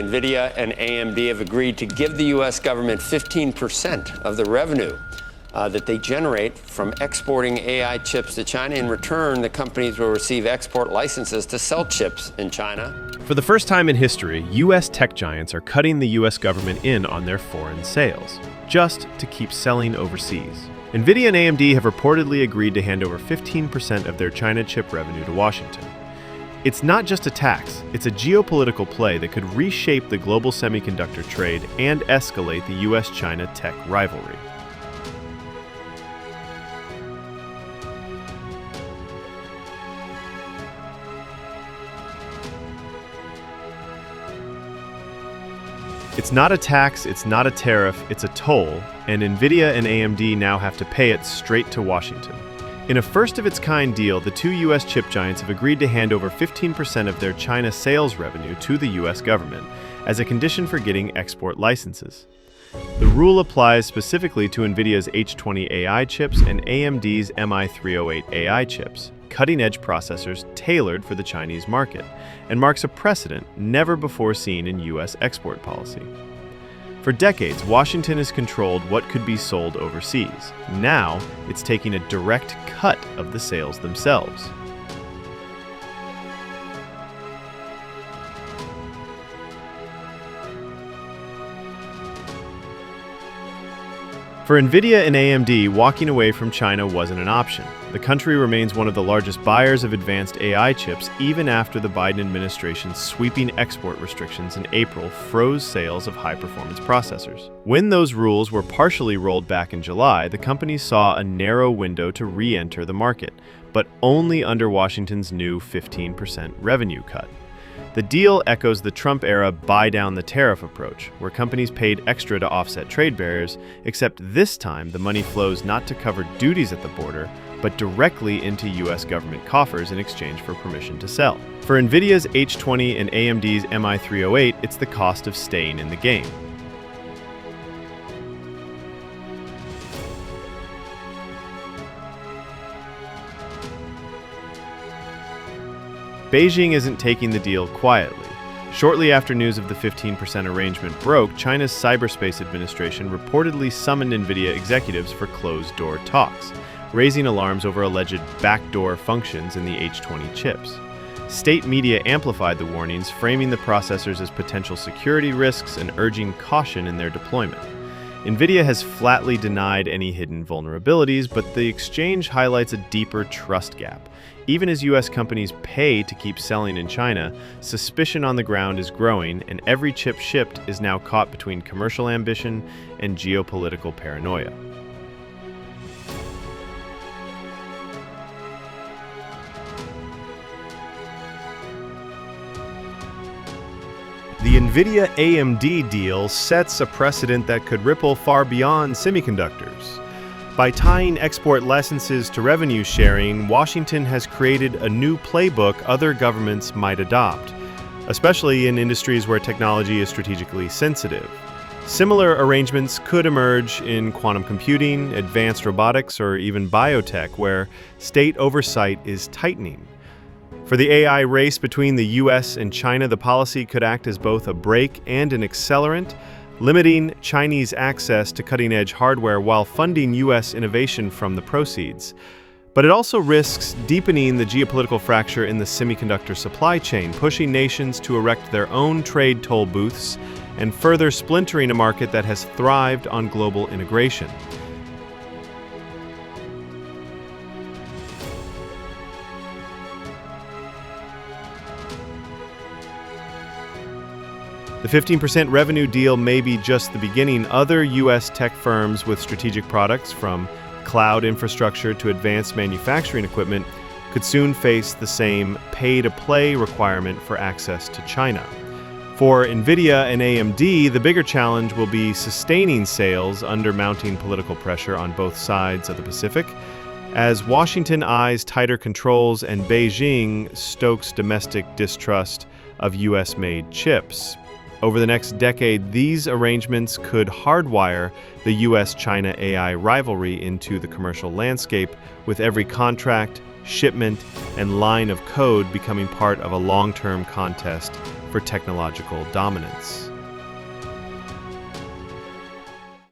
Nvidia and AMD have agreed to give the U.S. government 15% of the revenue that they generate from exporting AI chips to China. In return, the companies will receive export licenses to sell chips in China. For the first time in history, U.S. tech giants are cutting the U.S. government in on their foreign sales, just to keep selling overseas. Nvidia and AMD have reportedly agreed to hand over 15% of their China chip revenue to Washington. It's not just a tax, it's a geopolitical play that could reshape the global semiconductor trade and escalate the U.S.-China tech rivalry. It's not a tax, it's not a tariff, it's a toll, and Nvidia and AMD now have to pay it straight to Washington. In a first-of-its-kind deal, the two U.S. chip giants have agreed to hand over 15% of their China sales revenue to the U.S. government as a condition for getting export licenses. The rule applies specifically to Nvidia's H20 AI chips and AMD's MI308 AI chips, cutting-edge processors tailored for the Chinese market, and marks a precedent never before seen in U.S. export policy. For decades, Washington has controlled what could be sold overseas. Now, it's taking a direct cut of the sales themselves. For Nvidia and AMD, walking away from China wasn't an option. The country remains one of the largest buyers of advanced AI chips even after the Biden administration's sweeping export restrictions in April froze sales of high-performance processors. When those rules were partially rolled back in July, the companies saw a narrow window to re-enter the market, but only under Washington's new 15% revenue cut. The deal echoes the Trump-era buy-down-the-tariff approach, where companies paid extra to offset trade barriers, except this time the money flows not to cover duties at the border, but directly into U.S. government coffers in exchange for permission to sell. For Nvidia's H20 and AMD's MI308, it's the cost of staying in the game. Beijing isn't taking the deal quietly. Shortly after news of the 15% arrangement broke, China's Cyberspace Administration reportedly summoned Nvidia executives for closed-door talks, raising alarms over alleged backdoor functions in the H20 chips. State media amplified the warnings, framing the processors as potential security risks and urging caution in their deployment. Nvidia has flatly denied any hidden vulnerabilities, but the exchange highlights a deeper trust gap. Even as U.S. companies pay to keep selling in China, suspicion on the ground is growing, and every chip shipped is now caught between commercial ambition and geopolitical paranoia. The Nvidia AMD deal sets a precedent that could ripple far beyond semiconductors. By tying export licenses to revenue sharing, Washington has created a new playbook other governments might adopt, especially in industries where technology is strategically sensitive. Similar arrangements could emerge in quantum computing, advanced robotics, or even biotech, where state oversight is tightening. For the AI race between the U.S. and China, the policy could act as both a brake and an accelerant, limiting Chinese access to cutting-edge hardware while funding U.S. innovation from the proceeds. But it also risks deepening the geopolitical fracture in the semiconductor supply chain, pushing nations to erect their own trade toll booths and further splintering a market that has thrived on global integration. The 15% revenue deal may be just the beginning. Other U.S. tech firms with strategic products, from cloud infrastructure to advanced manufacturing equipment, could soon face the same pay-to-play requirement for access to China. For Nvidia and AMD, the bigger challenge will be sustaining sales under mounting political pressure on both sides of the Pacific, as Washington eyes tighter controls and Beijing stokes domestic distrust of U.S.-made chips. Over the next decade, these arrangements could hardwire the U.S.-China AI rivalry into the commercial landscape, with every contract, shipment, and line of code becoming part of a long-term contest for technological dominance.